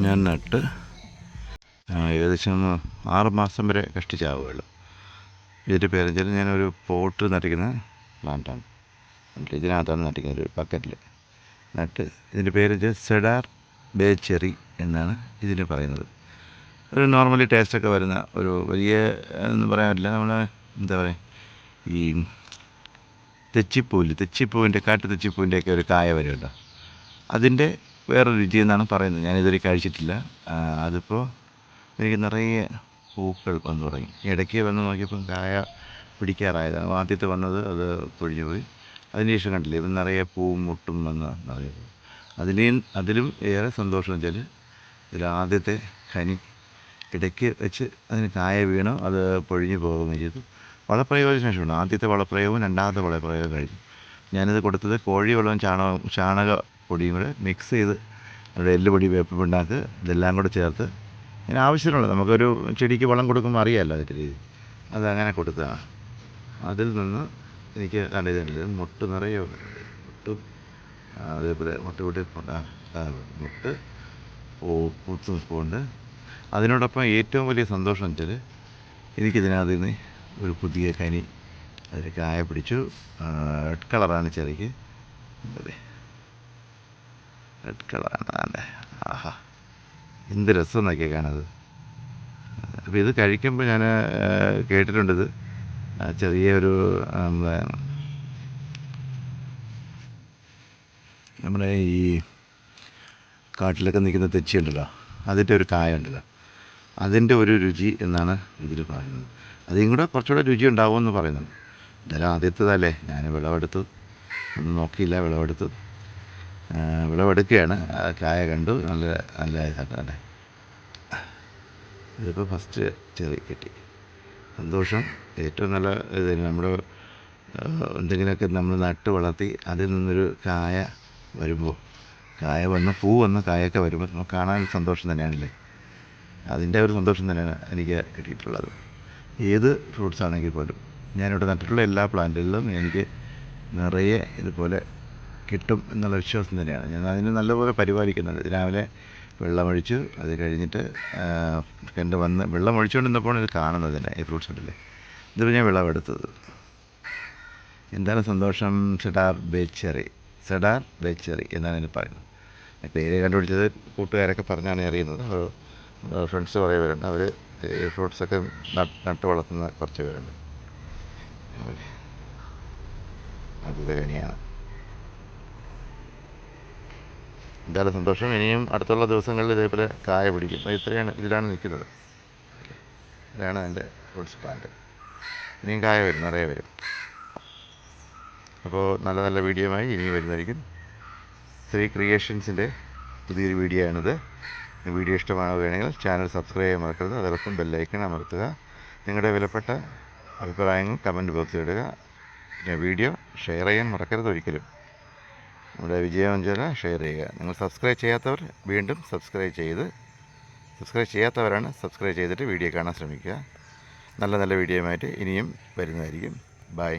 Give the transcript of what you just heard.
ഞാൻ നട്ട് ഏകദേശം 6 മാസം വരെ കഷ്ടിച്ചാവുകയുള്ളൂ. ഇതിൻ്റെ പേര് വെച്ചാൽ ഞാനൊരു പോട്ട് നട്ടിക്കുന്ന പ്ലാന്റാണ്. ഇതിനകത്താണ് നട്ടിക്കുന്നത്, ഒരു ബക്കറ്റിൽ നട്ട്. ഇതിൻ്റെ പേര് വെച്ചാൽ സെഡാർ ബേ ചെറി എന്നാണ് ഇതിന് പറയുന്നത്. ഒരു നോർമലി ടേസ്റ്റൊക്കെ വരുന്ന ഒരു വലിയ എന്ന് പറയാൻ പറ്റില്ല. നമ്മൾ എന്താ പറയുക, ഈ തെച്ചിപ്പൂവിൻ്റെ കാട്ടു തെച്ചിപ്പൂവിൻ്റെയൊക്കെ ഒരു കായ വരുമല്ലോ, അതിൻ്റെ വേറെ രുചി എന്നാണ് പറയുന്നത്. ഞാനിതുവരെ കഴിച്ചിട്ടില്ല. അതിപ്പോൾ എനിക്ക് നിറയെ പൂക്കൾ വന്നു തുടങ്ങി. ഇടയ്ക്ക് വന്ന് നോക്കിയപ്പോൾ കായ പിടിക്കാറായതാണ്. ആദ്യത്തെ വന്നത് അത് പൊഴിഞ്ഞു പോയി. അതിനുശേഷം കണ്ടില്ലേ, ഇപ്പം നിറയെ പൂവും മുട്ടും വന്ന് നിറയുന്നത്. അതിലും ഏറെ സന്തോഷം വെച്ചാൽ ഇതിലാദ്യത്തെ കനി ഇടയ്ക്ക് വെച്ച് അതിന് കായ വീണു, അത് പൊഴിഞ്ഞു പോവുകയും ചെയ്തു. വളപ്രയോഗത്തിന് ശേഷമുണ്ട്. ആദ്യത്തെ വളപ്രയോഗവും രണ്ടാമത്തെ വളപ്രയോഗം കഴിഞ്ഞു. ഞാനിത് കൊടുത്തത് കോഴിവളവും ചാണകപ്പൊടിയും കൂടെ മിക്സ് ചെയ്ത്, അവിടെ എല്ലുപൊടി, വേപ്പ് പിണ്ണാക്ക് ഇതെല്ലാം കൂടെ ചേർത്ത് അതിന് ആവശ്യമുള്ളത്, നമുക്കൊരു ചെടിക്ക് വളം കൊടുക്കുമ്പോൾ അറിയാമല്ലോ അതിൻ്റെ രീതി, അതങ്ങനെ കൊടുത്തതാണ്. അതിൽ നിന്ന് എനിക്ക് നല്ല ഇതുണ്ട്. മുട്ട് നിറയെ മുട്ടും അതേപോലെ മുട്ട് പൂത്ത് നിൽപ്പുണ്ട്. അതിനോടൊപ്പം ഏറ്റവും വലിയ സന്തോഷം വെച്ചാൽ എനിക്കിതിനകത്ത് നിന്ന് ഒരു പുതിയ കനി അതിൽ കായ പിടിച്ചു. റെഡ് കളറാണ് ചെറിക്ക്, റെഡ് കളറാണ്. ആഹാ, എന്ത് രസം എന്നൊക്കെ കാണത്. അപ്പോൾ ഇത് കഴിക്കുമ്പോൾ ഞാൻ കേട്ടിട്ടുണ്ടത് ചെറിയൊരു നമ്മുടെ ഈ കാട്ടിലൊക്കെ നിൽക്കുന്ന തെച്ചി ഉണ്ടല്ലോ, അതിൻ്റെ ഒരു കായ ഉണ്ടല്ലോ, അതിൻ്റെ ഒരു രുചി എന്നാണ് ഇതിൽ പറയുന്നത്. അതിനും കൂടെ കുറച്ചുകൂടെ രുചി ഉണ്ടാവുമെന്ന് പറയുന്നുണ്ട്. എന്തായാലും ആദ്യത്തേതല്ലേ, ഞാൻ വിളവെടുത്തു, ഒന്നും നോക്കിയില്ല, വിളവെടുക്കുകയാണ്. കായ കണ്ടു, നല്ല ഇതായിട്ടല്ലേ. ഇതിപ്പോൾ ഫസ്റ്റ് ചെറി കിട്ടി, സന്തോഷം. ഏറ്റവും നല്ല ഇത് നമ്മുടെ എന്തെങ്കിലുമൊക്കെ നമ്മൾ നട്ട് വളർത്തി അതിൽ നിന്നൊരു കായ വരുമ്പോൾ, കായ വന്ന് പൂ വന്ന് കായൊക്കെ വരുമ്പോൾ നമുക്ക് കാണാൻ സന്തോഷം തന്നെയാണല്ലേ. അതിൻ്റെ ഒരു സന്തോഷം തന്നെയാണ് എനിക്ക് കിട്ടിയിട്ടുള്ളത്. ഏത് ഫ്രൂട്ട്സ് ആണെങ്കിൽ പോലും ഞാനിവിടെ നട്ടിട്ടുള്ള എല്ലാ പ്ലാന്റുകളിലും എനിക്ക് നിറയെ ഇതുപോലെ കിട്ടും എന്നുള്ള വിശ്വാസം തന്നെയാണ്. ഞാൻ അതിന് നല്ലപോലെ പരിപാലിക്കുന്നുണ്ട്. രാവിലെ വെള്ളമൊഴിച്ചു, അത് കഴിഞ്ഞിട്ട് വെള്ളമൊഴിച്ചുകൊണ്ടിരുന്നപ്പോൾ ഇത് കാണുന്നതിന് ഈ ഫ്രൂട്ട്സ് ഉണ്ടല്ലേ, ഇതിപ്പോൾ ഞാൻ വിളവെടുത്തത്. എന്താണ് സന്തോഷം. സെഡാർ ബേ ചെറി എന്നാണ് ഇതിന് പറയുന്നത്. പേര് കണ്ടുപിടിച്ചത് കൂട്ടുകാരൊക്കെ പറഞ്ഞാണ് അറിയുന്നത്. ഫ്രണ്ട്സ് കുറേ പേരുണ്ട്, അവർ ഈ ഫ്രൂട്ട്സൊക്കെ നട്ട് വളർത്തുന്ന കുറച്ച് പേരുണ്ട്. അത് കനിയാണ്. എന്തായാലും സന്തോഷം. ഇനിയും അടുത്തുള്ള ദിവസങ്ങളിൽ ഇതേപോലെ കായ പിടിക്കും. ഇതിലാണ് നിൽക്കുന്നത്. ഇതാണ് എൻ്റെ ഫ്രൂട്ട്സ് പ്ലാന്റ്. ഇനിയും കായ വരും, നിറയെ വരും. അപ്പോൾ നല്ല നല്ല വീഡിയോയുമായി ഇനിയും വരുന്നതായിരിക്കും. ശ്രീ ക്രിയേഷൻസിൻ്റെ പുതിയൊരു വീഡിയോ ആണിത്. വീഡിയോ ഇഷ്ടമാവുകയാണെങ്കിൽ ചാനൽ സബ്സ്ക്രൈബ് ചെയ്യാൻ മറക്കരുത്. അതോടൊപ്പം ബെല്ലൈക്കൺ അമർത്തുക. നിങ്ങളുടെ വിലപ്പെട്ട അഭിപ്രായങ്ങൾ കമൻറ്റ് ബോക്സിൽ ഇടുക. പിന്നെ വീഡിയോ ഷെയർ ചെയ്യാൻ മറക്കരുത് ഒരിക്കലും. നമ്മുടെ വിജയമഞ്ജല ഷെയർ ചെയ്യുക. നിങ്ങൾ സബ്സ്ക്രൈബ് ചെയ്യാത്തവർ വീണ്ടും സബ്സ്ക്രൈബ് ചെയ്യാത്തവരാണ് സബ്സ്ക്രൈബ് ചെയ്തിട്ട് വീഡിയോ കാണാൻ ശ്രമിക്കുക. നല്ല നല്ല വീഡിയോയുമായിട്ട് ഇനിയും വരുന്നതായിരിക്കും. ബൈ.